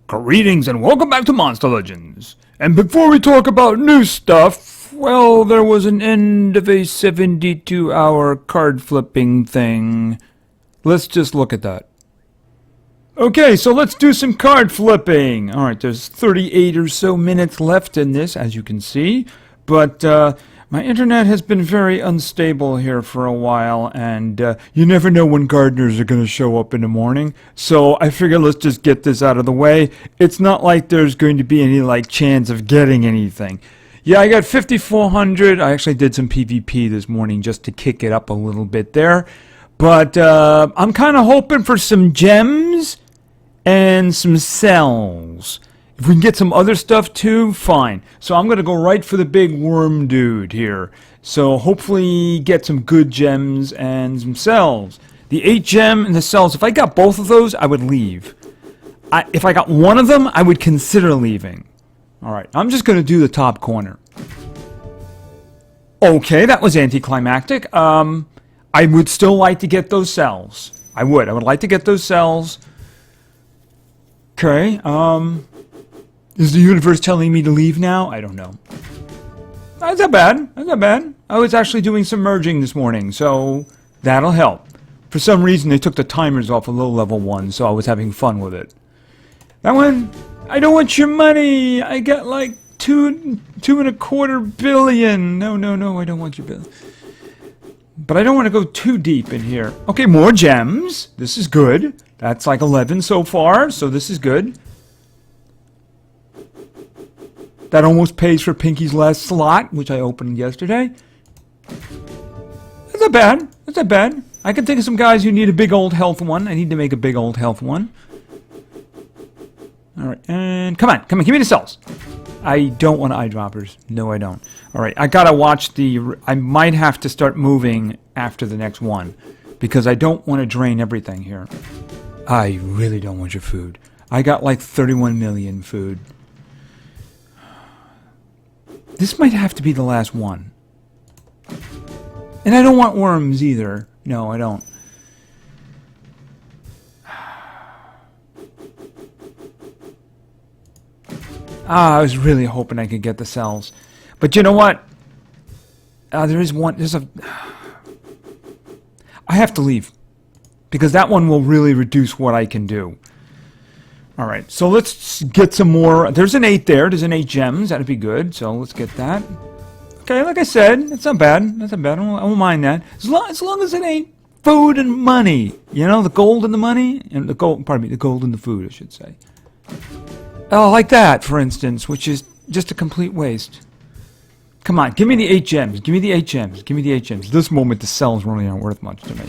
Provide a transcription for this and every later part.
Greetings and welcome back to Monster Legends. And before we talk about new stuff, well, there was an end of a 72-hour card flipping thing. Let's just look at that. Okay, so let's do some card flipping. Alright, there's 38 or so minutes left in this, as you can see. But, my internet has been very unstable here for a while, and you never know when gardeners are going to show up in the morning. So I figure let's just get this out of the way. It's not like there's going to be any, chance of getting anything. Yeah, I got 5,400. I actually did some PvP this morning just to kick it up a little bit there. But I'm kind of hoping for some gems and some cells. If we can get some other stuff too, fine. So I'm going to go right for the big worm dude here. So hopefully get some good gems and some cells. The 8 gem and the cells, if I got both of those, I would leave. If I got one of them, I would consider leaving. Alright, I'm just going to do the top corner. Okay, that was anticlimactic. I would still like to get those cells. I would like to get those cells. Okay, is the universe telling me to leave now? I don't know. That's not bad. That's not bad. I was actually doing some merging this morning, so that'll help. For some reason, they took the timers off of low-level 1, so I was having fun with it. That one, I don't want your money. I got like two and a quarter billion. No, I don't want your bill. But I don't want to go too deep in here. Okay, more gems. This is good. That's like 11 so far, so this is good. That almost pays for Pinky's last slot, which I opened yesterday. That's not bad. That's not bad. I can think of some guys who need a big old health one. I need to make a big old health one. Alright, and come on, give me the cells. I don't want eyedroppers. No, I don't. Alright, I gotta watch the... I might have to start moving after the next one, because I don't want to drain everything here. I really don't want your food. I got like 31 million food. This might have to be the last one. And I don't want worms either. No, I don't. I was really hoping I could get the cells. But you know what? There is one. I have to leave. Because that one will really reduce what I can do. Alright, so let's get some more. There's an 8 there. There's an 8 gems. That'd be good. So let's get that. Okay, like I said, it's not bad. That's not bad. I won't mind that. As long as it ain't food and money. You know, the gold and the money. And the gold, pardon me, the gold and the food, I should say. Oh, like that, for instance, which is just a complete waste. Come on, give me the 8 gems. Give me the 8 gems. Give me the 8 gems. This moment, the cells really aren't worth much to me.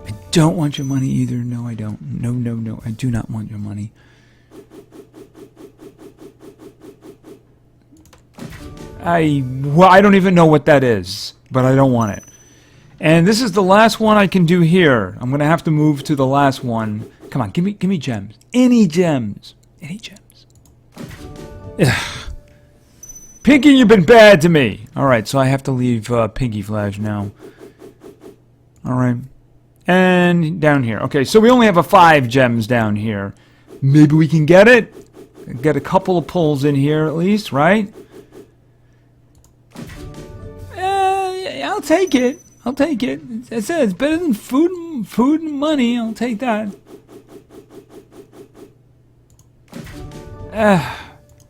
I don't want your money either. No, I don't. No. I do not want your money. I don't even know what that is, but I don't want it. And this is the last one I can do here. I'm gonna have to move to the last one. Come on, give me gems. Any gems. Any gems. Ugh. Pinky, you've been bad to me. Alright, so I have to leave Pinky Flash now. Alright. And down here. Okay, so we only have 5 gems down here. Maybe we can get it? Get a couple of pulls in here at least, right? I'll take it. I'll take it. I said it's better than food and money. I'll take that.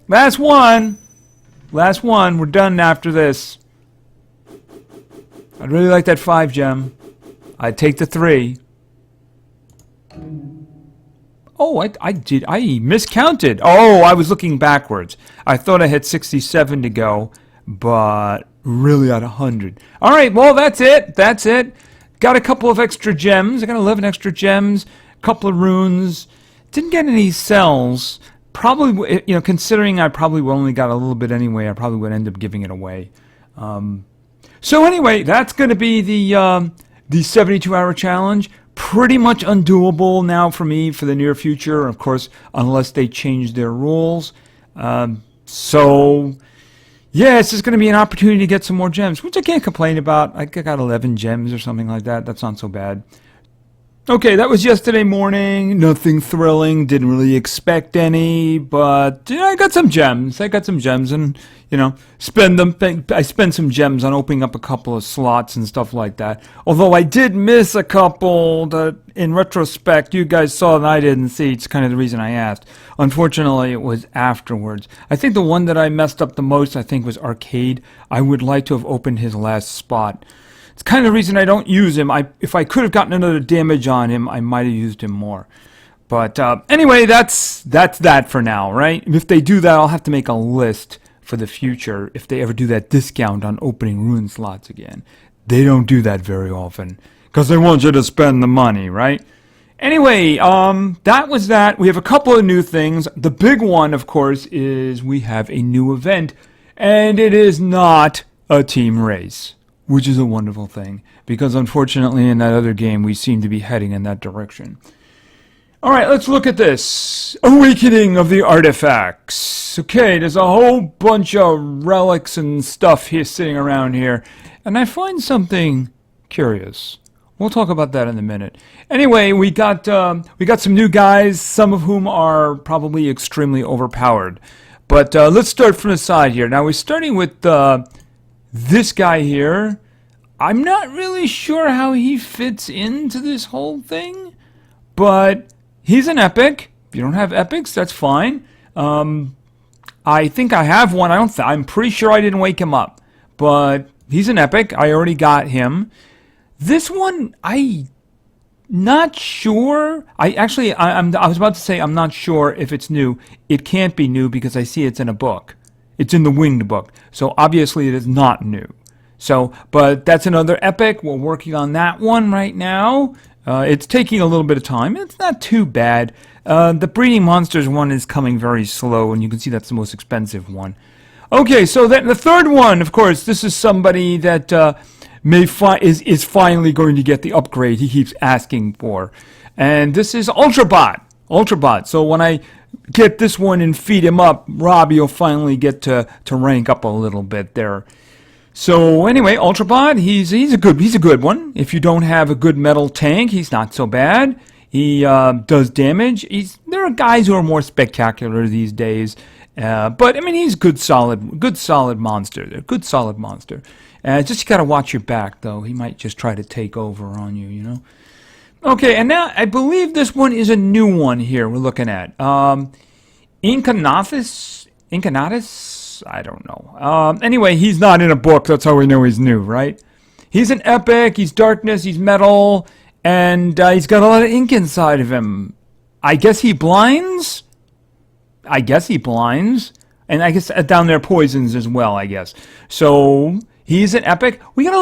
Last one. Last one. We're done after this. I'd really like that 5 gem. I'd take the 3. Oh, I miscounted. Oh, I was looking backwards. I thought I had 67 to go, but really at 100. Alright, well, that's it. That's it. Got a couple of extra gems. I got 11 extra gems. A couple of runes. Didn't get any cells. Probably, you know, considering I probably only got a little bit anyway, I probably would end up giving it away. So anyway, that's going to be the 72-hour challenge. Pretty much undoable now for me for the near future, of course, unless they change their rules. So... yeah, it's just going to be an opportunity to get some more gems, which I can't complain about. I got 11 gems or something like that. That's not so bad. Okay, that was yesterday morning. Nothing thrilling. Didn't really expect any, but I got some gems. And spend them. I spent some gems on opening up a couple of slots and stuff like that. Although I did miss a couple that, in retrospect, you guys saw and I didn't see. It's kind of the reason I asked. Unfortunately, it was afterwards. I think the one that I messed up the most, I think, was Arcade. I would like to have opened his last spot. It's kind of the reason I don't use him. If I could have gotten another damage on him, I might have used him more. But anyway, that's that for now, right? If they do that, I'll have to make a list for the future if they ever do that discount on opening rune slots again. They don't do that very often because they want you to spend the money, right? Anyway, that was that. We have a couple of new things. The big one, of course, is we have a new event, and it is not a team race, which is a wonderful thing, because unfortunately in that other game we seem to be heading in that direction. Alright, let's look at this. Awakening of the Artifacts. Okay, there's a whole bunch of relics and stuff here sitting around here, and I find something curious. We'll talk about that in a minute. Anyway, we got some new guys, some of whom are probably extremely overpowered. But let's start from the side here. Now we're starting with this guy here. I'm not really sure how he fits into this whole thing, but he's an epic. If you don't have epics, that's fine. I think I have one. I'm pretty sure I didn't wake him up, but he's an epic. I already got him. This one, not sure. I was about to say I'm not sure if it's new. It can't be new because I see it's in a book. It's in the Winged book, so obviously it is not new. So, but that's another epic. We're working on that one right now. It's taking a little bit of time. It's not too bad. The Breeding Monsters one is coming very slow, and you can see that's the most expensive one. Okay, so then the third one, of course, this is somebody that is finally going to get the upgrade he keeps asking for, and this is Ultrabot. So when I get this one and feed him up, Rob, you'll finally get to rank up a little bit there. So anyway, Ultrabot, he's a good one. If you don't have a good metal tank, he's not so bad. He does damage. There are guys who are more spectacular these days, but I mean he's good solid monster. Good solid monster. Just you gotta watch your back though. He might just try to take over on you, you know. Okay, and now I believe this one is a new one here we're looking at. Incarnatus? I don't know. Anyway, he's not in a book. That's how we know he's new, right? He's an epic. He's darkness. He's metal. And he's got a lot of ink inside of him. I guess he blinds? And I guess down there poisons as well, I guess. So he's an epic. We got a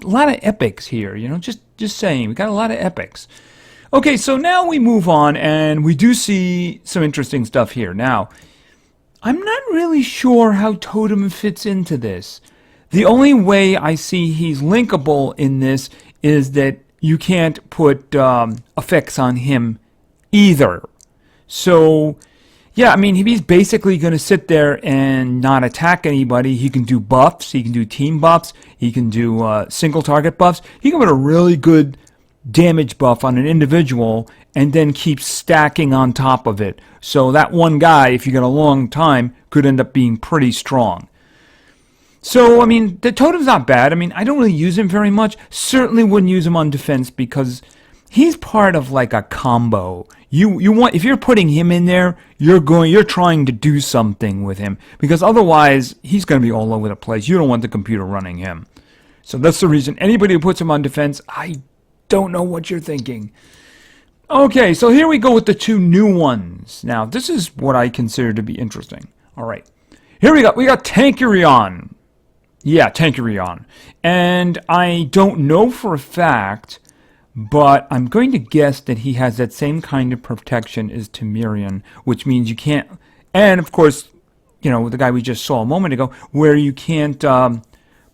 lot of epics here, you know, just saying. We got a lot of epics. Okay, so now we move on, and we do see some interesting stuff here. Now, I'm not really sure how Totem fits into this. The only way I see he's linkable in this is that you can't put effects on him either. So, yeah, I mean, he's basically going to sit there and not attack anybody. He can do buffs. He can do team buffs. He can do single target buffs. He can put a really good damage buff on an individual and then keep stacking on top of it. So that one guy, if you get a long time, could end up being pretty strong. So, I mean, the Totem's not bad. I mean, I don't really use him very much. Certainly wouldn't use him on defense because he's part of like a combo. If you're putting him in there, you're trying to do something with him because otherwise he's going to be all over the place. You don't want the computer running him. So that's the reason. Anybody who puts him on defense, I don't know what you're thinking. Okay, so here we go with the two new ones. Now, this is what I consider to be interesting. All right, here we got Tankurion. Yeah, Tankurion. And I don't know for a fact, but I'm going to guess that he has that same kind of protection as Temerian, which means you can't, and of course, you know, the guy we just saw a moment ago, where you can't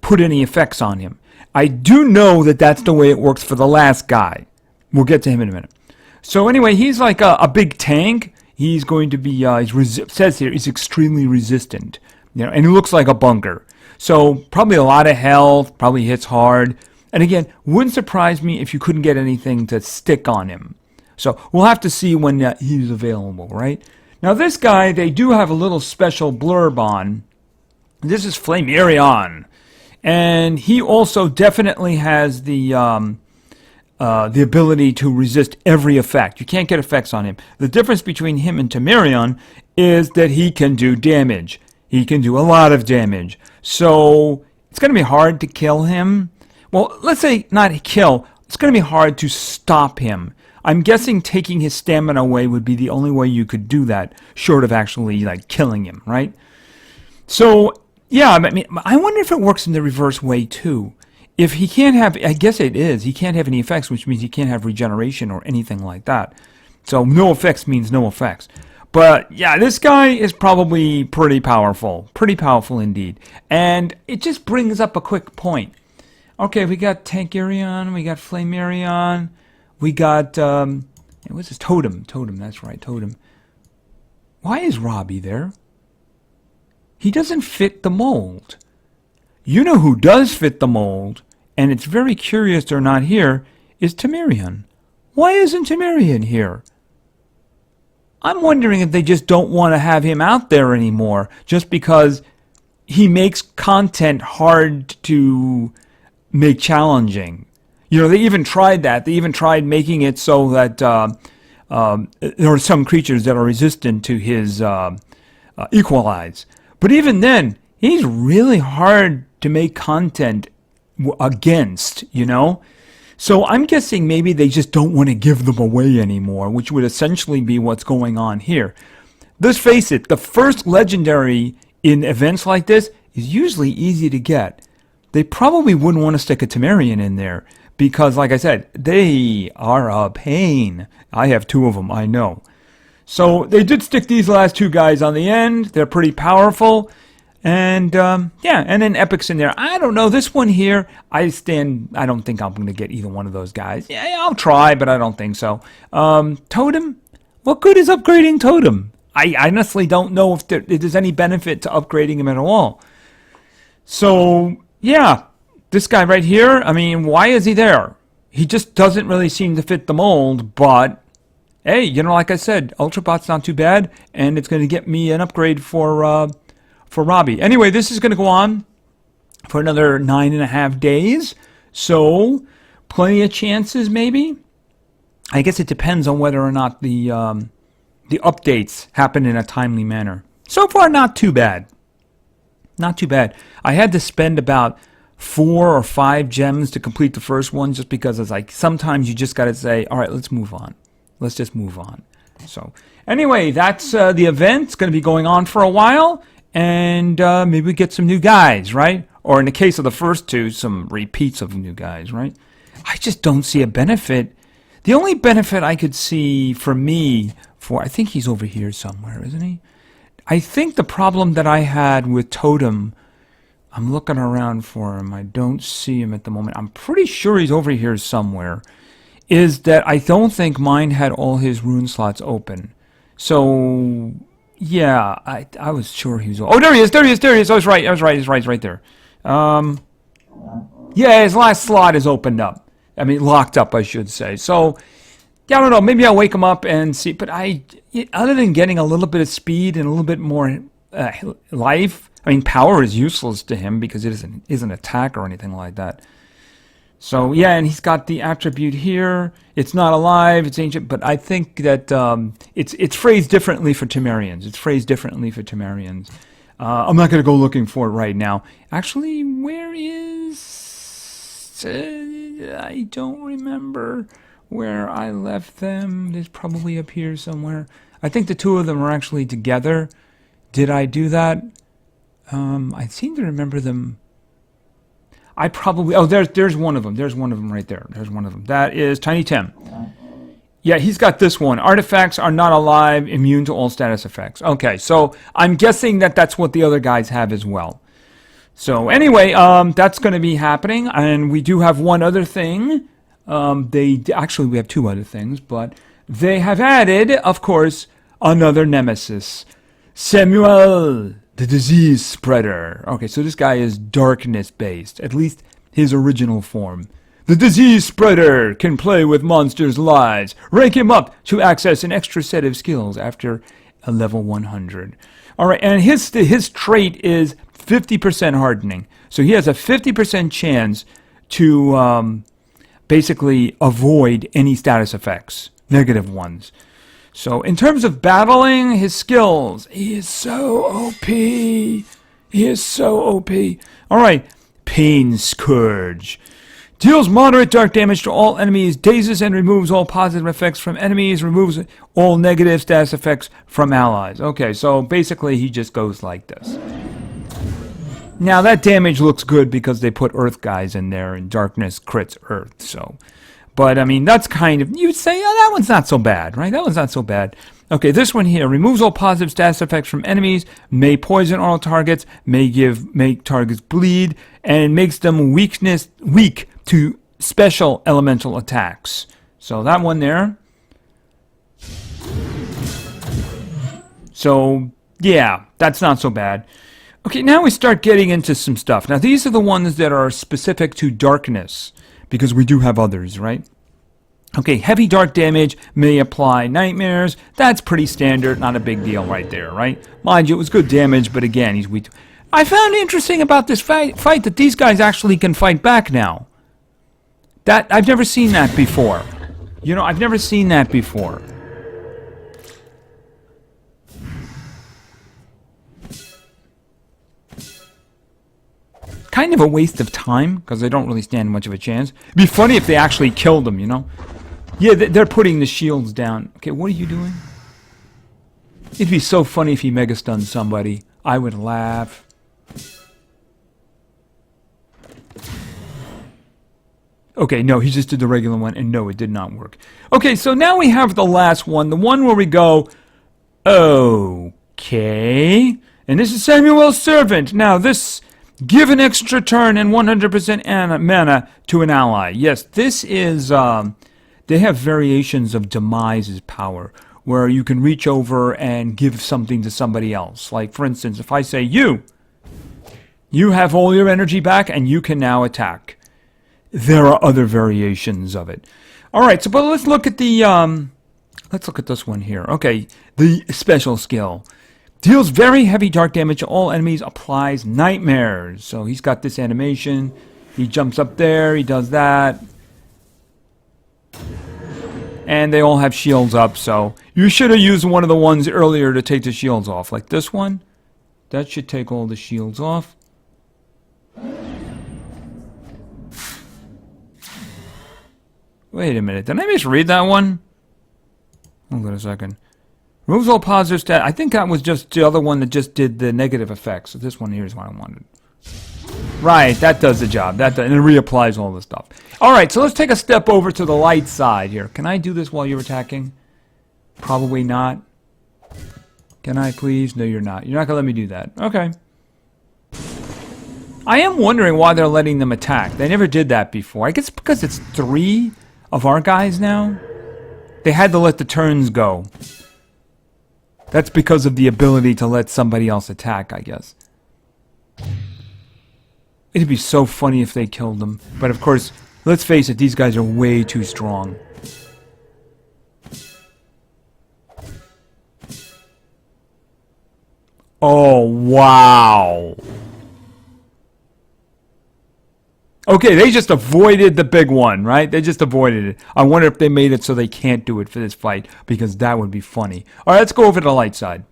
put any effects on him. I do know that that's the way it works for the last guy. We'll get to him in a minute. So anyway, he's like a big tank. He's going to be, says here, he's extremely resistant. You know, and he looks like a bunker. So probably a lot of health, probably hits hard. And again, wouldn't surprise me if you couldn't get anything to stick on him. So we'll have to see when he's available, right? Now this guy, they do have a little special blurb on. This is Flamarion. And he also definitely has the ability to resist every effect. You can't get effects on him. The difference between him and Tamarion is that he can do damage. He can do a lot of damage. So it's going to be hard to kill him. Well, let's say not kill. It's going to be hard to stop him. I'm guessing taking his stamina away would be the only way you could do that, short of actually like killing him, right? So, yeah, I mean, I wonder if it works in the reverse way too. If he can't have, I guess it is, he can't have any effects, which means he can't have regeneration or anything like that. So no effects means no effects. But yeah, this guy is probably pretty powerful indeed. And it just brings up a quick point. Okay, we got Tankarion, we got Flamarion, we got, what's this? Totem, that's right, Totem. Why is Robbie there? He doesn't fit the mold. You know who does fit the mold, and it's very curious they're not here, is Tamarion. Why isn't Tamarion here? I'm wondering if they just don't want to have him out there anymore, just because he makes content hard to make challenging. You know, they even tried that. They even tried making it so that there are some creatures that are resistant to his Equalize. But even then, he's really hard to make content against, you know? So I'm guessing maybe they just don't want to give them away anymore, which would essentially be what's going on here. Let's face it, the first legendary in events like this is usually easy to get. They probably wouldn't want to stick a Tamarion in there because, like I said, they are a pain. I have two of them, I know. So they did stick these last two guys on the end. They're pretty powerful. And, yeah, and then Epic's in there. I don't know. This one here, I don't think I'm going to get either one of those guys. Yeah, I'll try, but I don't think so. Totem? What good is upgrading Totem? I honestly don't know if there's any benefit to upgrading him at all. So, yeah, this guy right here, I mean, why is he there? He just doesn't really seem to fit the mold, but hey, you know, like I said, Ultrabot's not too bad, and it's going to get me an upgrade for Robbie. Anyway, this is going to go on for another 9.5 days, so plenty of chances maybe. I guess it depends on whether or not the updates happen in a timely manner. So far, not too bad. Not too bad. I had to spend about 4 or 5 gems to complete the first one just because it's like sometimes you just got to say, all right, let's move on. Let's just move on. So anyway, that's the event. It's going to be going on for a while. And maybe we get some new guys, right? Or in the case of the first two, some repeats of new guys, right? I just don't see a benefit. The only benefit I could see for me, I think he's over here somewhere, isn't he? I think the problem that I had with Totem, I'm looking around for him. I don't see him at the moment. I'm pretty sure he's over here somewhere. Is that I don't think mine had all his rune slots open. So yeah, I was sure he was. Oh, there he is! I was right. He's right there. Yeah, his last slot is opened up. I mean, locked up, I should say. So, yeah, I don't know. Maybe I'll wake him up and see. But other than getting a little bit of speed and a little bit more life, I mean, power is useless to him because it isn't attack or anything like that. So, yeah, and he's got the attribute here. It's not alive, it's ancient, but I think that it's phrased differently for Tamarians. I'm not going to go looking for it right now. Actually, where is... I don't remember where I left them. It's probably up here somewhere. I think the two of them are actually together. Did I do that? I seem to remember them... there's one of them. There's one of them right there. There's one of them. That is Tiny Tim. Yeah, he's got this one. Artifacts are not alive, immune to all status effects. Okay, so I'm guessing that that's what the other guys have as well. So anyway, that's going to be happening, and we do have one other thing. Actually, we have 2 other things, but they have added, of course, another nemesis. Samuel, the disease spreader. Okay, so this guy is darkness based, at least his original form. The disease spreader can play with monsters' lives. Rank him up to access an extra set of skills after a level 100. All right, and his trait is 50% hardening. So he has a 50% chance to basically avoid any status effects, negative ones. So in terms of battling, his skills, he is so OP. He is so OP. All right, Pain Scourge. Deals moderate dark damage to all enemies, dazes and removes all positive effects from enemies, removes all negative status effects from allies. Okay, so basically he just goes like this. Now that damage looks good because they put Earth guys in there and darkness crits Earth, so. But I mean, that's kind of, you'd say, oh, that one's not so bad, right? That one's not so bad. Okay, this one here, removes all positive status effects from enemies, may poison all targets, make targets bleed, and makes them weak to special elemental attacks. So that one there. So, yeah, that's not so bad. Okay, now we start getting into some stuff. Now, these are the ones that are specific to darkness, because we do have others, right? Okay, heavy dark damage may apply nightmares. That's pretty standard, not a big deal right there, right? Mind you, it was good damage, but again, he's weak. I found interesting about this fight that these guys actually can fight back now. That I've never seen that before. You know, I've never seen that before. Kind of a waste of time, because they don't really stand much of a chance. It'd be funny if they actually killed them, you know? Yeah, they're putting the shields down. Okay, what are you doing? It'd be so funny if he mega stunned somebody. I would laugh. Okay, no, he just did the regular one, and no, it did not work. Okay, so now we have the last one, the one where we go, okay, and this is Samuel's Servant. Now, this, give an extra turn and 100% mana to an ally. Yes, this is, they have variations of Demise's power, where you can reach over and give something to somebody else. Like, for instance, if I say, you have all your energy back, and you can now attack. There are other variations of it. All right, so but let's look at the let's look at this one here. Okay, the special skill deals very heavy dark damage to all enemies. Applies nightmares. So he's got this animation. He jumps up there. He does that, and they all have shields up. So you should have used one of the ones earlier to take the shields off, like this one. That should take all the shields off. Wait a minute, did I misread that one? Hold on a second. Removes all positive stat. I think that was just the other one that just did the negative effects. So this one here is what I wanted. Right, that does the job. That does, and it reapplies all the stuff. All right, so let's take a step over to the light side here. Can I do this while you're attacking? Probably not. Can I please? No, you're not. You're not going to let me do that. Okay. I am wondering why they're letting them attack. They never did that before. I guess because it's 3 of our guys now. They had to let the turns go. That's because of the ability to let somebody else attack, I guess. It'd be so funny if they killed them. But of course, let's face it, these guys are way too strong. Oh, wow. Okay, they just avoided the big one, right? They just avoided it. I wonder if they made it so they can't do it for this fight, because that would be funny. All right, let's go over to the light side.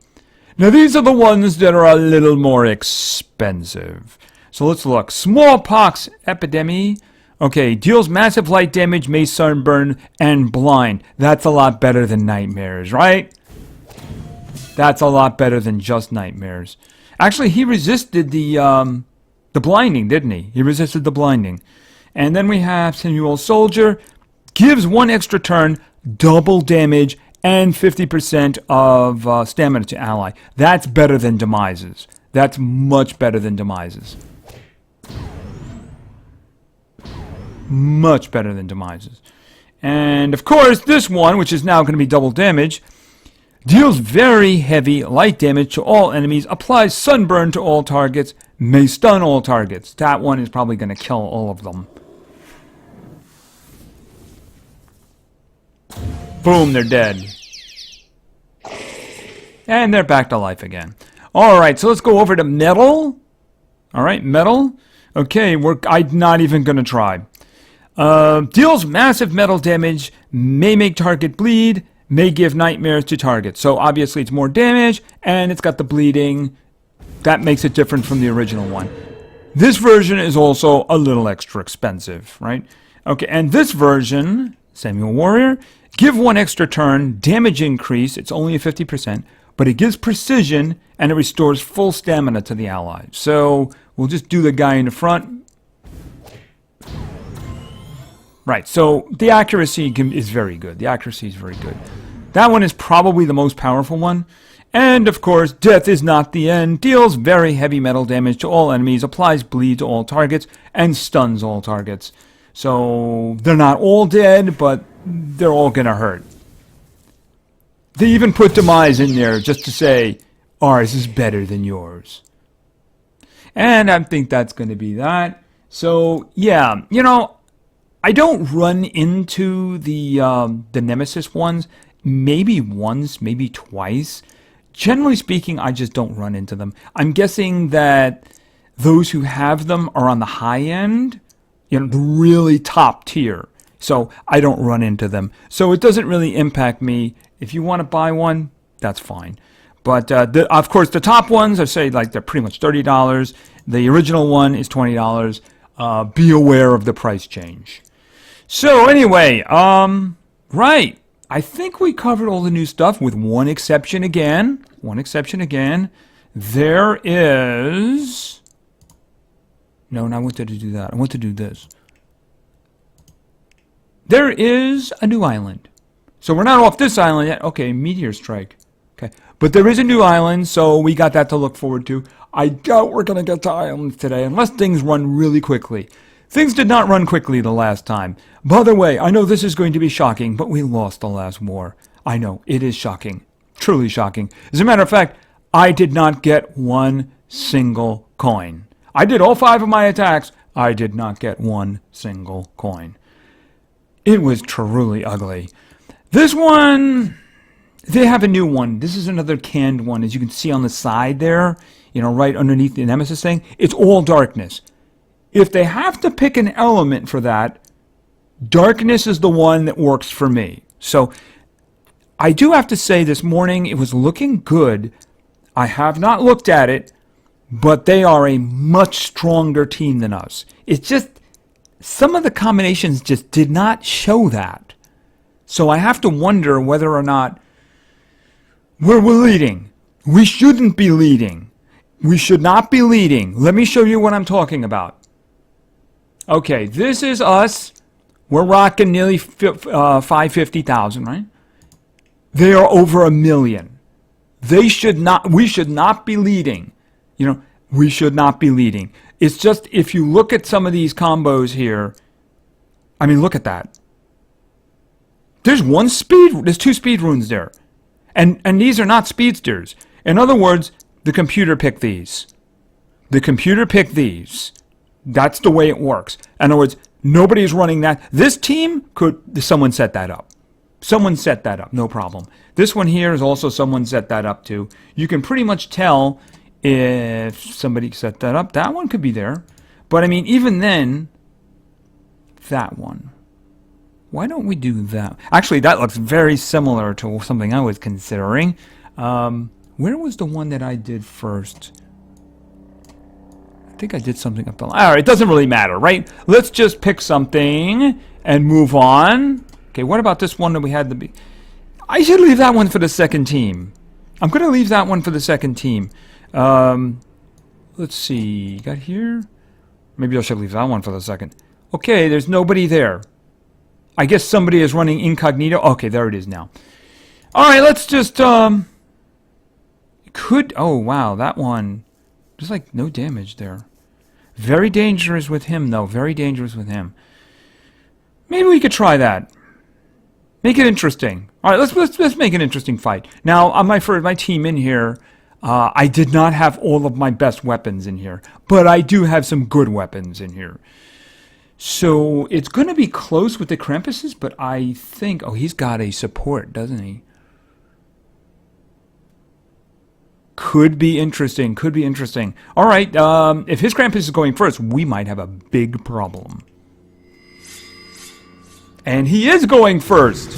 Now, these are the ones that are a little more expensive. So let's look. Smallpox epidemic. Okay, deals massive light damage, may sunburn, and blind. That's a lot better than nightmares, right? That's a lot better than just nightmares. Actually, he resisted the blinding, didn't he? He resisted the blinding. And then we have Samuel Soldier. Gives 1 extra turn, double damage, and 50% of stamina to ally. That's better than Demise's. That's much better than Demise's. Much better than Demise's. And, of course, this one, which is now going to be double damage, deals very heavy light damage to all enemies, applies sunburn to all targets, may stun all targets. That one is probably going to kill all of them. Boom, they're dead. And they're back to life again. Alright, so let's go over to metal. Alright, metal. Okay, I'm not even going to try. Deals massive metal damage, may make target bleed, may give nightmares to target. So obviously it's more damage, and it's got the bleeding. That makes it different from the original one. This version is also a little extra expensive, right? Okay, and this version, Samuel Warrior, give 1 extra turn, damage increase, it's only a 50%, but it gives precision, and it restores full stamina to the allies. So we'll just do the guy in the front. Right, so the accuracy is very good. The accuracy is very good. That one is probably the most powerful one. And, of course, death is not the end. Deals very heavy metal damage to all enemies, applies bleed to all targets, and stuns all targets. So they're not all dead, but they're all going to hurt. They even put Demise in there just to say, ours is better than yours. And I think that's going to be that. So, yeah, you know, I don't run into the Nemesis ones. Maybe once, maybe twice. Generally speaking, I just don't run into them. I'm guessing that those who have them are on the high end, you know, the really top tier. So I don't run into them. So it doesn't really impact me. If you want to buy one, that's fine. But of course, the top ones, I say, like, they're pretty much $30. The original one is $20. Be aware of the price change. So anyway, right. I think we covered all the new stuff with one exception again. One exception again. There is... No, I wanted to do that. I want to do this. There is a new island. So we're not off this island yet. Okay, Meteor Strike. Okay, but there is a new island, so we got that to look forward to. I doubt we're going to get to islands today, unless things run really quickly. Things did not run quickly the last time. By the way, I know this is going to be shocking, but we lost the last war. I know, it is shocking. Truly shocking. As a matter of fact, I did not get one single coin. I did all 5 of my attacks. I did not get one single coin. It was truly ugly. This one, they have a new one. This is another canned one, as you can see on the side there, you know, right underneath the Nemesis thing. It's all darkness. If they have to pick an element for that, darkness is the one that works for me. So I do have to say this morning it was looking good. I have not looked at it, but they are a much stronger team than us. It's just some of the combinations just did not show that. So I have to wonder whether or not we're leading. We shouldn't be leading. We should not be leading. Let me show you what I'm talking about. Okay, this is us. We're rocking nearly 550,000, right? They are over 1 million. We should not be leading. You know, we should not be leading. It's just, if you look at some of these combos here, I mean, look at that. There's 2 speed runes there. And these are not speedsters. In other words, the computer picked these. The computer picked these. That's the way it works. In other words, nobody's running that. This team someone set that up. Someone set that up, no problem. This one here is also someone set that up too. You can pretty much tell if somebody set that up. That one could be there. But I mean, even then, that one. Why don't we do that? Actually, that looks very similar to something I was considering. Where was the one that I did first? I think I did something up the line. All right, it doesn't really matter, right? Let's just pick something and move on. Okay, what about this one that we had the... I should leave that one for the second team. I'm going to leave that one for the second team. Let's see. Got here? Maybe I should leave that one for the second. Okay, there's nobody there. I guess somebody is running incognito. Okay, there it is now. All right, let's just... Oh, wow, that one... There's like no damage there. Very dangerous with him, though. Very dangerous with him. Maybe we could try that. Make it interesting. All right, let's make an interesting fight. Now, on my team in here, I did not have all of my best weapons in here, but I do have some good weapons in here. So it's going to be close with the Krampuses, but I think... Oh, he's got a support, doesn't he? Could be interesting. Could be interesting. All right. If his Krampus is going first, we might have a big problem. And he is going first.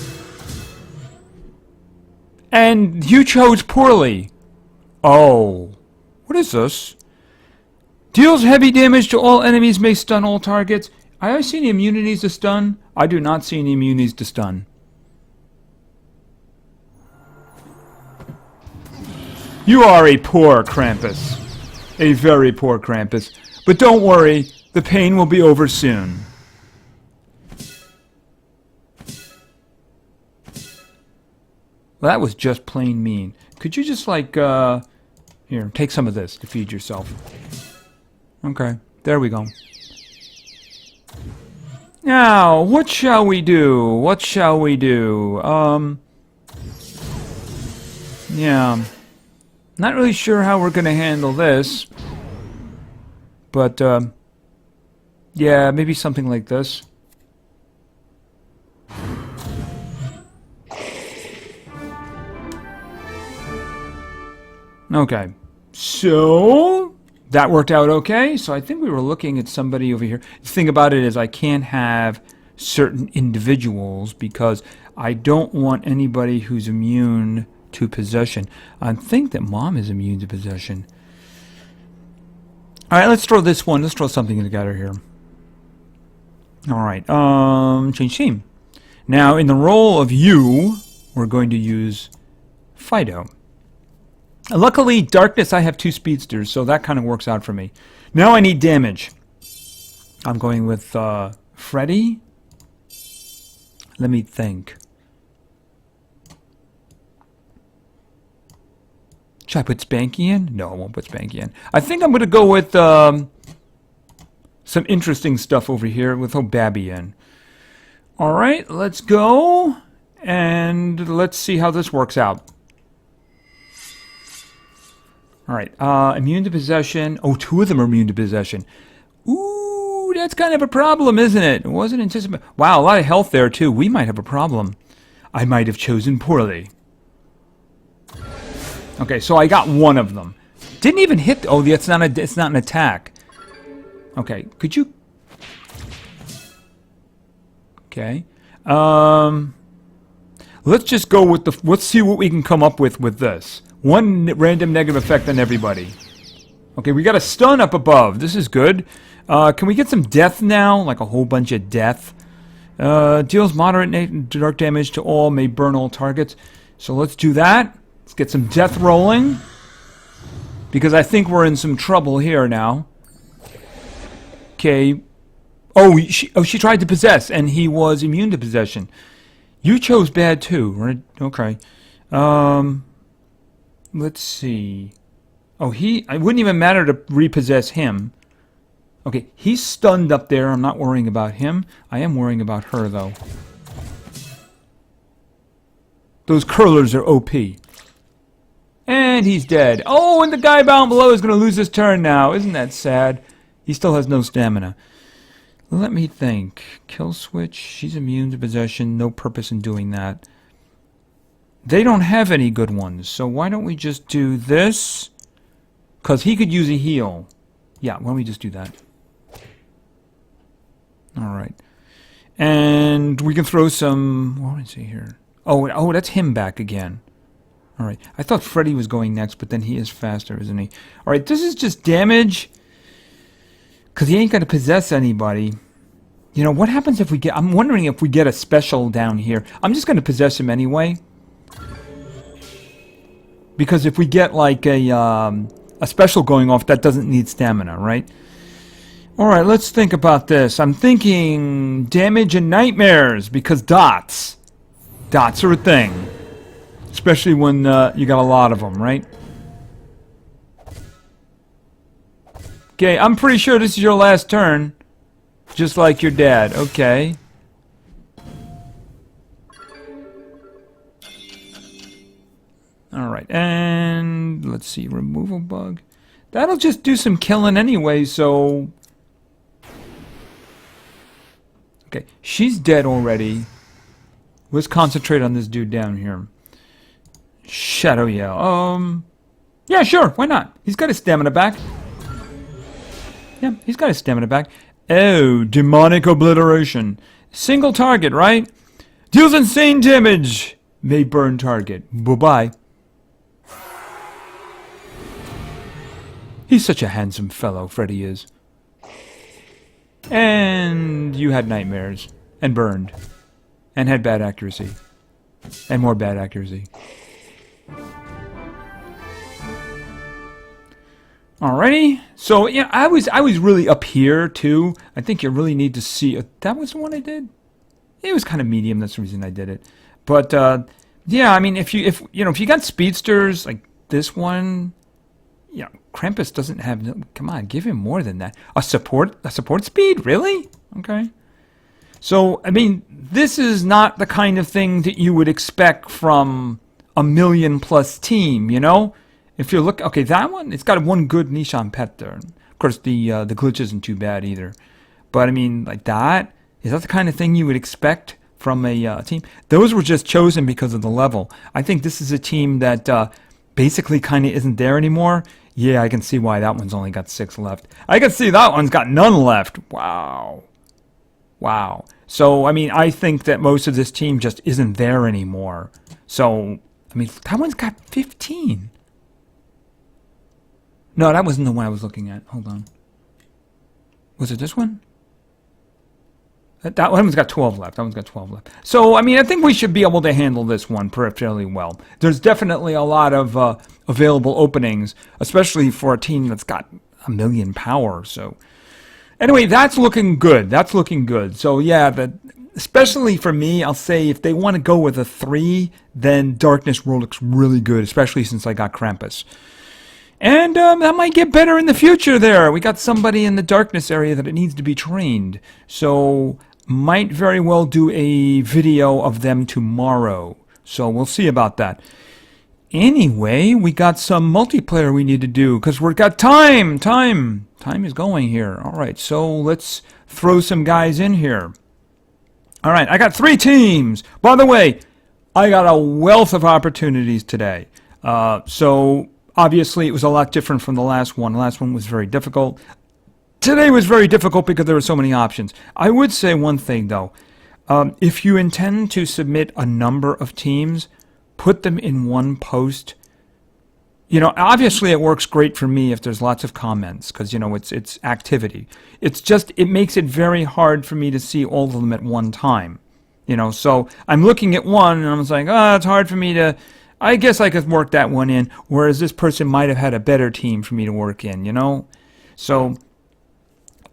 And you chose poorly. Oh. What is this? Deals heavy damage to all enemies, may stun all targets. I see any immunities to stun? I do not see any immunities to stun. You are a poor Krampus. A very poor Krampus. But don't worry, the pain will be over soon. Well, that was just plain mean. Could you just, like, here, take some of this to feed yourself. Okay, there we go. Now, what shall we do? What shall we do? Yeah. Not really sure how we're gonna handle this. But, yeah, maybe something like this. Okay. So... that worked out okay. So I think we were looking at somebody over here. The thing about it is I can't have certain individuals because I don't want anybody who's immune to possession. I think that Mom is immune to possession. Alright, let's throw this one. Let's throw something together here. Alright, change team. Now, in the role of you, we're going to use Fido. Luckily, Darkness, I have 2 speedsters, so that kind of works out for me. Now I need damage. I'm going with Freddy. Let me think. Should I put Spanky in? No, I won't put Spanky in. I think I'm going to go with some interesting stuff over here with Babby in. Alright, let's go. And let's see how this works out. Alright, immune to possession. Oh, 2 of them are immune to possession. Ooh, that's kind of a problem, isn't it? It wasn't anticipated. Wow, a lot of health there, too. We might have a problem. I might have chosen poorly. Okay, so I got 1 of them. Didn't even hit... Oh, it's not an attack. Okay, could you... Okay. Let's just go with the... Let's see what we can come up with this. 1 random negative effect on everybody. Okay, we got a stun up above. This is good. Can we get some death now? Like a whole bunch of death. Deals moderate dark damage to all, may burn all targets. So let's do that. Let's get some death rolling. Because I think we're in some trouble here now. Okay. Oh, she tried to possess, and he was immune to possession. You chose bad too, right? Okay. Let's see. Oh, it wouldn't even matter to repossess him. Okay, he's stunned up there. I'm not worrying about him. I am worrying about her, though. Those curlers are OP. And he's dead. Oh, and the guy down below is going to lose his turn now. Isn't that sad? He still has no stamina. Let me think. Kill switch. She's immune to possession. No purpose in doing that. They don't have any good ones, so why don't we just do this? Because he could use a heal. Yeah, why don't we just do that? Alright. And we can throw some... What do I see here? Oh, that's him back again. Alright. I thought Freddy was going next, but then he is faster, isn't he? Alright, this is just damage. Because he ain't got to possess anybody. You know, what happens if we get... I'm wondering if we get a special down here. I'm just going to possess him anyway. Because if we get like a special going off, that doesn't need stamina, right? Alright, let's think about this. I'm thinking damage and nightmares, because dots. Dots are a thing. Especially when you got a lot of them, right? Okay, I'm pretty sure this is your last turn. Just like your dad. Okay. Alright, and let's see, removal bug. That'll just do some killing anyway, so... Okay, she's dead already. Let's concentrate on this dude down here. Shadow Yell. Yeah, sure, why not? He's got his stamina back. Yeah, he's got his stamina back. Oh, demonic obliteration. Single target, right? Deals insane damage. May burn target. Bye-bye. He's such a handsome fellow, Freddy is. And you had nightmares. And burned. And had bad accuracy. And more bad accuracy. Alrighty. So, yeah, I was really up here, too. I think you really need to see... that was the one I did? It was kind of medium. That's the reason I did it. But, yeah, I mean, if you got speedsters like this one... You know, Krampus doesn't have... Come on, give him more than that. A support speed? Really? Okay. So, I mean, this is not the kind of thing that you would expect from a million-plus team, you know? If you look... Okay, that one, it's got one good Nishan pet there. Of course, the glitch isn't too bad either. But, I mean, like that... Is that the kind of thing you would expect from a team? Those were just chosen because of the level. I think this is a team that basically kind of isn't there anymore. Yeah, I can see why that one's only got 6 left. I can see that one's got none left. Wow. Wow. So, I mean, I think that most of this team just isn't there anymore. So, I mean, that one's got 15. No, that wasn't the one I was looking at. Hold on. Was it this one? That one's got 12 left. That one's got 12 left. So, I mean, I think we should be able to handle this one fairly well. There's definitely a lot of available openings, especially for a team that's got 1 million power. So, anyway, that's looking good. That's looking good. So, yeah, especially for me, I'll say if they want to go with a 3, then Darkness World looks really good, especially since I got Krampus. And that might get better in the future there. We got somebody in the darkness area that it needs to be trained. So, might very well do a video of them tomorrow. So, we'll see about that. Anyway, we got some multiplayer we need to do because we've got time. Time is going here. All right, so let's throw some guys in here. All right, I got 3 teams. By the way, I got a wealth of opportunities today. So... Obviously, it was a lot different from the last one. The last one was very difficult. Today was very difficult because there were so many options. I would say one thing, though. If you intend to submit a number of teams, put them in one post. You know, obviously it works great for me if there's lots of comments because, you know, it's activity. It's just, it makes it very hard for me to see all of them at one time. You know, so I'm looking at one and I'm like, oh, it's hard for me to... I guess I could work that one in, whereas this person might have had a better team for me to work in, you know? So,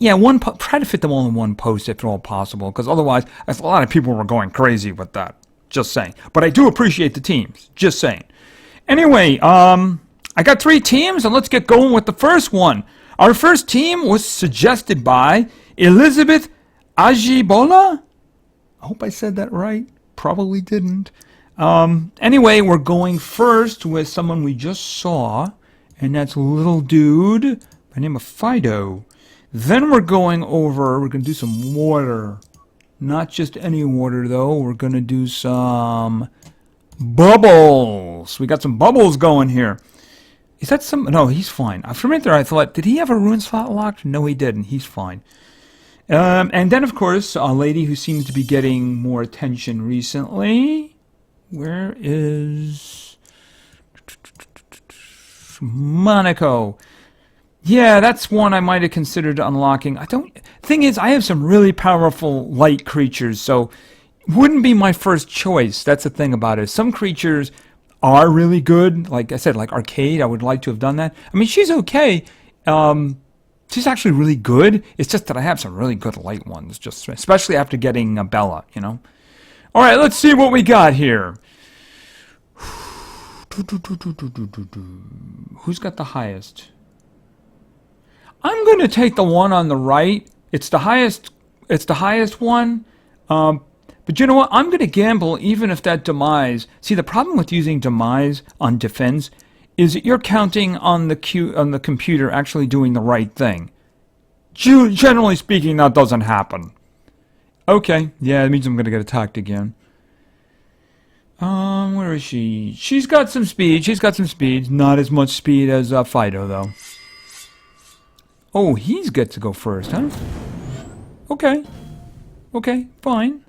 yeah, try to fit them all in one post if at all possible, because otherwise, a lot of people were going crazy with that. Just saying. But I do appreciate the teams. Just saying. Anyway, I got 3 teams, and let's get going with the first one. Our first team was suggested by Elizabeth Ajibola. I hope I said that right. Probably didn't. Anyway, we're going first with someone we just saw, and that's a little dude by the name of Fido. Then we're going to do some water. Not just any water, though. We're going to do some bubbles. We got some bubbles going here. Is that some... No, he's fine. For a minute there, I thought, did he have a ruin slot locked? No, he didn't. He's fine. And then, of course, a lady who seems to be getting more attention recently... Where is Monaco? Yeah, that's one I might have considered unlocking. Thing is, I have some really powerful light creatures, so wouldn't be my first choice. That's the thing about it. Some creatures are really good. Like I said, like Arcade, I would like to have done that. I mean, she's okay. She's actually really good. It's just that I have some really good light ones, just especially after getting Bella, you know. All right, let's see what we got here. Who's got the highest? I'm going to take the one on the right. It's the highest one. But you know what? I'm going to gamble even if that demise... See, the problem with using demise on defense is that you're counting on the computer actually doing the right thing. Generally speaking, that doesn't happen. Okay, yeah, that means I'm gonna get attacked again. Where is she? She's got some speed. She's got some speed. Not as much speed as Fido, though. Oh, he's got to go first, huh? Okay. Okay, fine.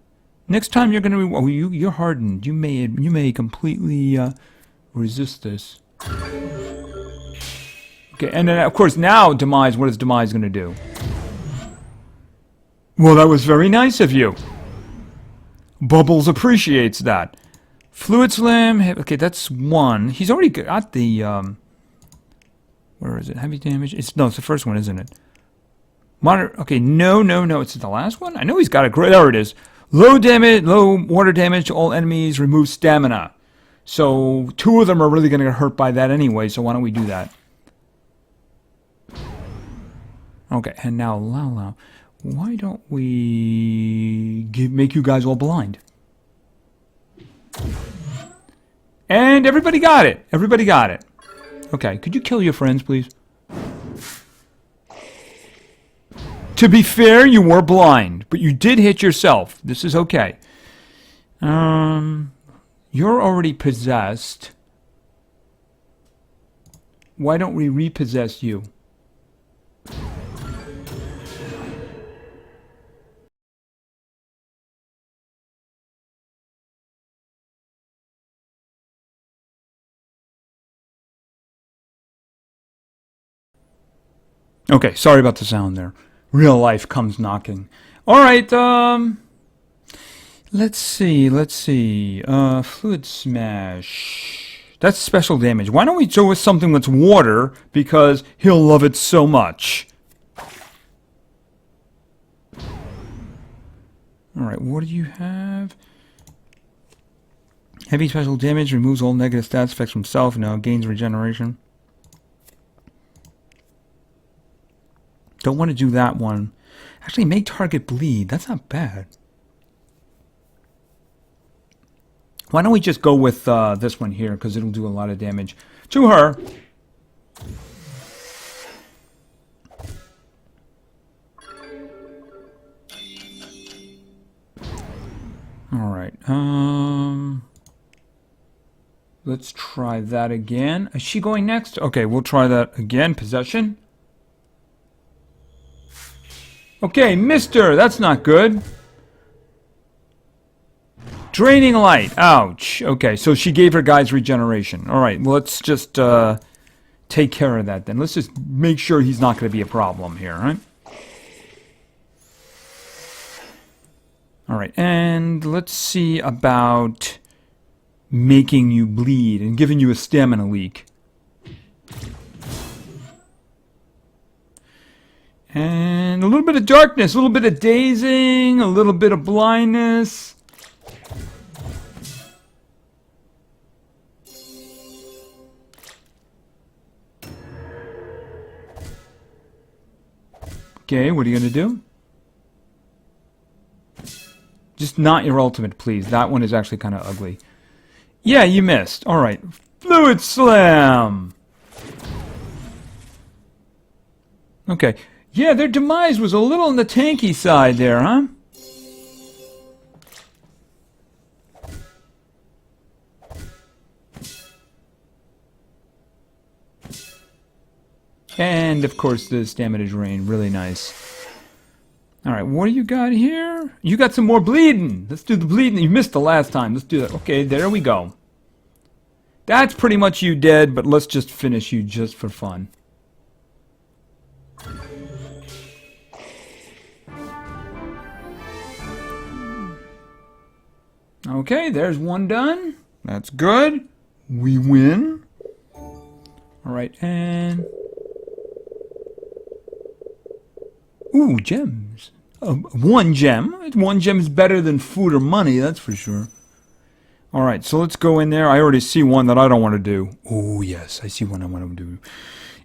Next time you're gonna. Oh, you're hardened. You may completely resist this. Okay, and then of course now Demise. What is Demise gonna do? Well, that was very nice of you. Bubbles appreciates that. Fluid Slam. Okay, that's one. He's already got the. Where is it? Heavy damage. It's the first one, isn't it? Moderate. Okay, no. It's the last one. I know he's got a great. There it is. Low damage, low water damage to all enemies. Remove stamina. So 2 of them are really going to get hurt by that anyway. So why don't we do that? Okay, and now Lala. Why don't we make you guys all blind? And everybody got it. Everybody got it. Okay, could you kill your friends, please? To be fair, you were blind, but you did hit yourself. This is okay. You're already possessed. Why don't we repossess you? Okay, sorry about the sound there. Real life comes knocking. Alright, let's see. Fluid Smash. That's special damage. Why don't we go with something that's water, because he'll love it so much. Alright, what do you have? Heavy special damage, removes all negative stats effects from self, now gains regeneration. Don't want to do that one. Actually, make target bleed. That's not bad. Why don't we just go with this one here, because it'll do a lot of damage to her. Alright, let's try that again. Is she going next? Okay, we'll try that again. Possession. Okay, mister, that's not good. Draining light. Ouch. Okay, so she gave her guys regeneration. Alright, well, let's just take care of that then. Let's just make sure he's not going to be a problem here, right? Alright, and let's see about making you bleed and giving you a stamina leak. And a little bit of darkness, a little bit of dazing, a little bit of blindness. Okay, what are you going to do? Just not your ultimate, please. That one is actually kind of ugly. Yeah, you missed. Alright. Fluid Slam! Okay. Yeah, their demise was a little on the tanky side there, huh? And, of course, the stamina drain. Really nice. Alright, what do you got here? You got some more bleeding. Let's do the bleeding. You missed the last time. Let's do that. Okay, there we go. That's pretty much you dead, but let's just finish you just for fun. Okay, there's one done. That's good. We win. Alright, and... Ooh, gems. One gem. One gem is better than food or money, that's for sure. Alright, so let's go in there. I already see one that I don't want to do. Oh, yes, I see one I want to do.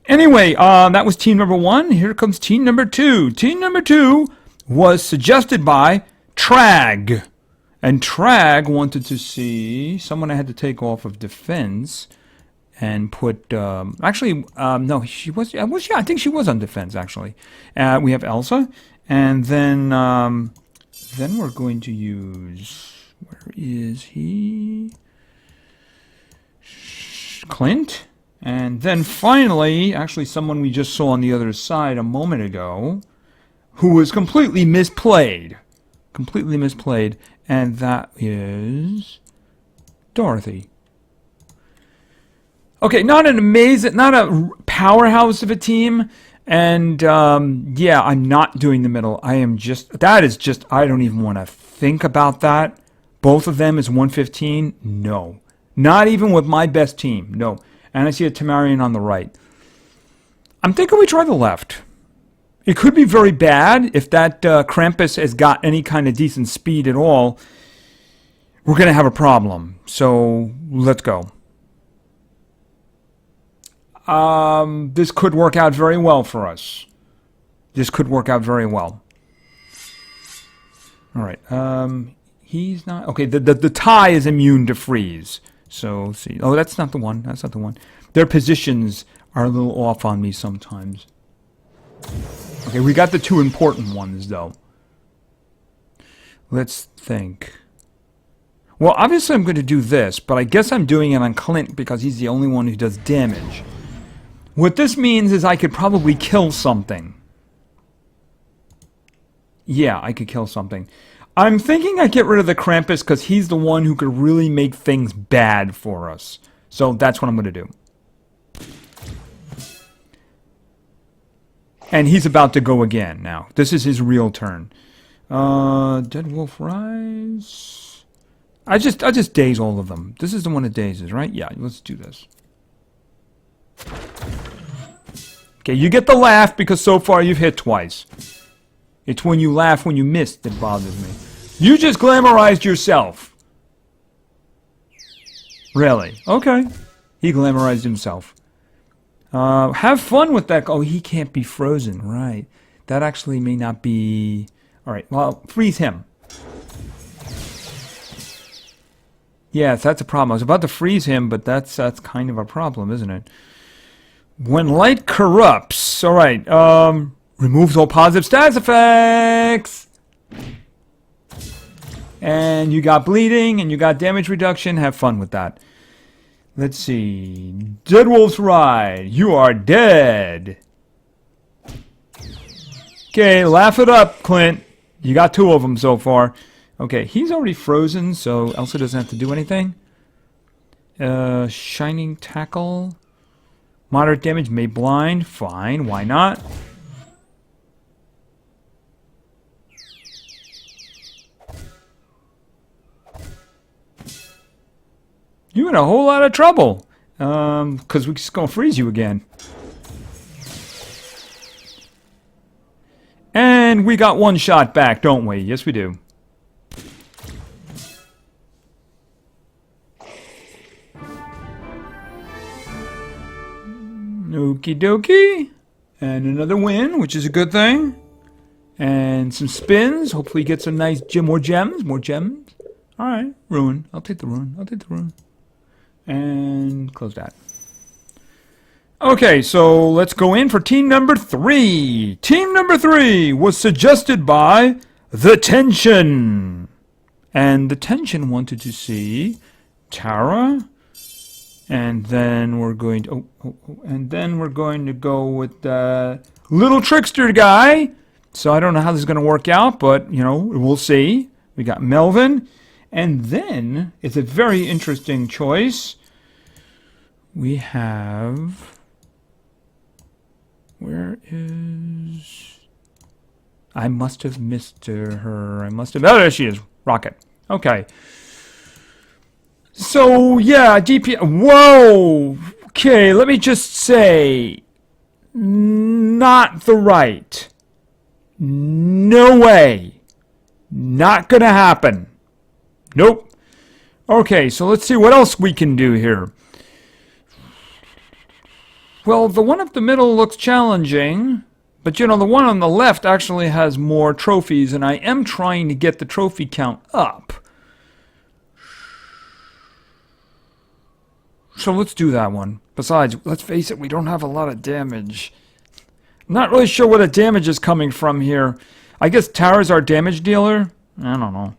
Anyway, that was team number 1. Here comes team number 2. Team number 2 was suggested by Trag. And Trag wanted to see someone I had to take off of defense and put, no, she was, I think she was on defense, actually. We have Elsa, and then Then we're going to use... Where is he? Clint. And then finally, actually someone we just saw on the other side a moment ago, who was completely misplayed. Completely misplayed. And that is Dorothy. Okay, not a powerhouse of a team. And yeah, I'm not doing the middle. I don't even want to think about that. Both of them is 115. No. Not even with my best team. No. And I see a Tamarian on the right. I'm thinking we try the left. It could be very bad if that Krampus has got any kind of decent speed at all. We're going to have a problem. So let's go. This could work out very well for us. This could work out very well. All right. He's not... Okay, the tie is immune to freeze. So, let's see. Oh, that's not the one. That's not the one. Their positions are a little off on me sometimes. Okay, we got the two important ones, though. Let's think. Well, obviously I'm going to do this, but I guess I'm doing it on Clint because he's the only one who does damage. What this means is I could probably kill something. Yeah, I could kill something. I'm thinking I get rid of the Krampus because he's the one who could really make things bad for us. So that's what I'm going to do. And he's about to go again now. This is his real turn. Dead Wolf Rise. I just daze all of them. This is the one that dazes, right? Yeah, let's do this. Okay, you get the laugh because so far you've hit twice. It's when you laugh when you miss that bothers me. You just glamorized yourself. Really? Okay. He glamorized himself. Have fun with that. Oh, he can't be frozen. Right. That actually may not be... Alright, well, freeze him. Yes, that's a problem. I was about to freeze him, but that's kind of a problem, isn't it? When light corrupts... Alright, removes all positive status effects! And you got bleeding, and you got damage reduction. Have fun with that. Let's see. Dead Wolf's Ride. You are dead. Okay, laugh it up, Clint. You got two of them so far. Okay, he's already frozen, so Elsa doesn't have to do anything. Shining Tackle. Moderate damage may blind. Fine, why not? You're in a whole lot of trouble. Because we're just going to freeze you again. And we got one shot back, don't we? Yes, we do. Okie dokie. And another win, which is a good thing. And some spins. Hopefully get some nice more gems. More gems. Alright, Ruin. I'll take the Ruin. I'll take the Ruin. And close that. Okay, so let's go in for team number 3. Team number 3 was suggested by The Tension. And The Tension wanted to see Tara. And then we're going to go with the Little Trickster guy. So I don't know how this is going to work out, but you know, we'll see. We got Melvin. And then, it's a very interesting choice. We have... Where is... I must have missed her. I must have... Oh, there she is. Rocket. Okay. So, yeah, DP... Whoa! Okay, let me just say... Not the right. No way. Not gonna happen. Nope. Okay, so let's see what else we can do here. Well, the one up the middle looks challenging, but you know, the one on the left actually has more trophies, and I am trying to get the trophy count up. So let's do that one. Besides, let's face it, we don't have a lot of damage. I'm not really sure where the damage is coming from here. I guess Tara's our damage dealer. I don't know.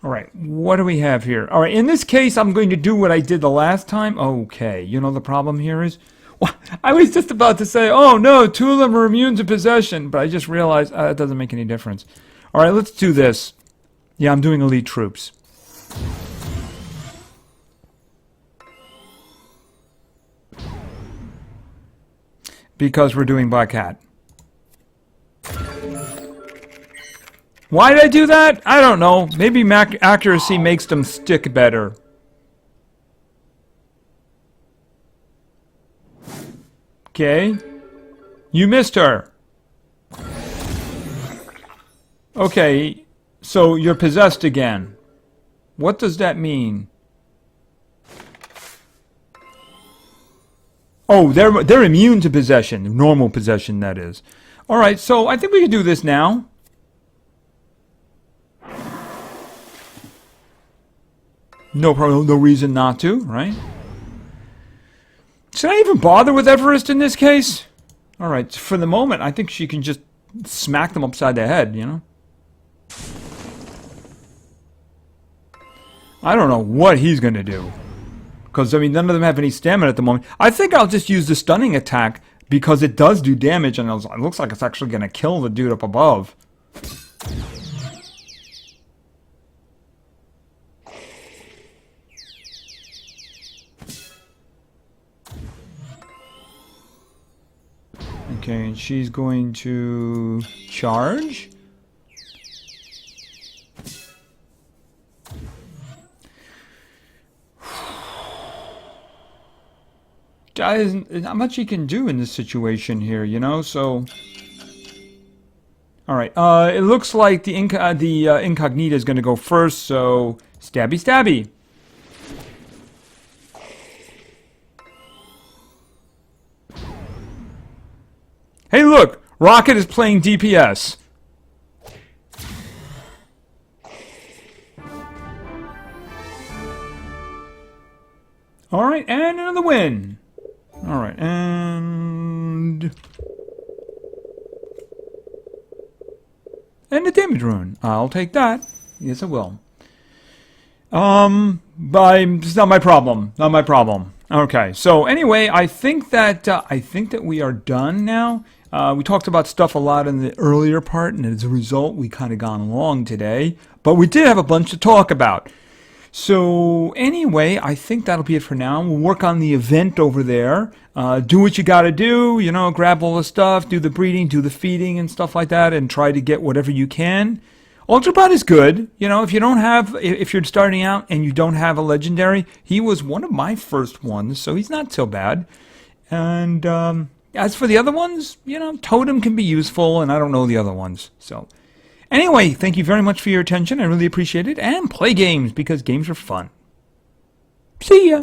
Alright, what do we have here? Alright, in this case, I'm going to do what I did the last time. Okay, you know the problem here is? Well, I was just about to say, oh no, two of them are immune to possession, but I just realized it doesn't make any difference. Alright, let's do this. Yeah, I'm doing elite troops. Because we're doing Black Hat. Why did I do that? I don't know. Maybe accuracy makes them stick better. Okay. You missed her. Okay. So you're possessed again. What does that mean? Oh, they're immune to possession. Normal possession, that is. Alright, so I think we can do this now. No problem, no reason not to, right? Should I even bother with Everest in this case? Alright, for the moment, I think she can just smack them upside the head, you know? I don't know what he's gonna do. Because, I mean, none of them have any stamina at the moment. I think I'll just use the stunning attack because it does do damage and it looks like it's actually gonna kill the dude up above. Okay, and she's going to charge. There's not much he can do in this situation here, you know, so... Alright, it looks like the Incognita is going to go first, so... Stabby stabby! Hey look! Rocket is playing DPS! Alright, and another win! Alright, and a damage rune. I'll take that. Yes, I will. It's not my problem. Not my problem. Okay, so anyway, I think that we are done now. We talked about stuff a lot in the earlier part, and as a result, we kind of gone long today. But we did have a bunch to talk about. So anyway, I think that'll be it for now. We'll work on the event over there. Do what you gotta do, you know, grab all the stuff, do the breeding, do the feeding and stuff like that, and try to get whatever you can. Ultrabot is good. You know, if you're starting out and you don't have a legendary, he was one of my first ones, so he's not so bad. And as for the other ones, you know, Totem can be useful, and I don't know the other ones, so... Anyway, thank you very much for your attention. I really appreciate it. And play games, because games are fun. See ya!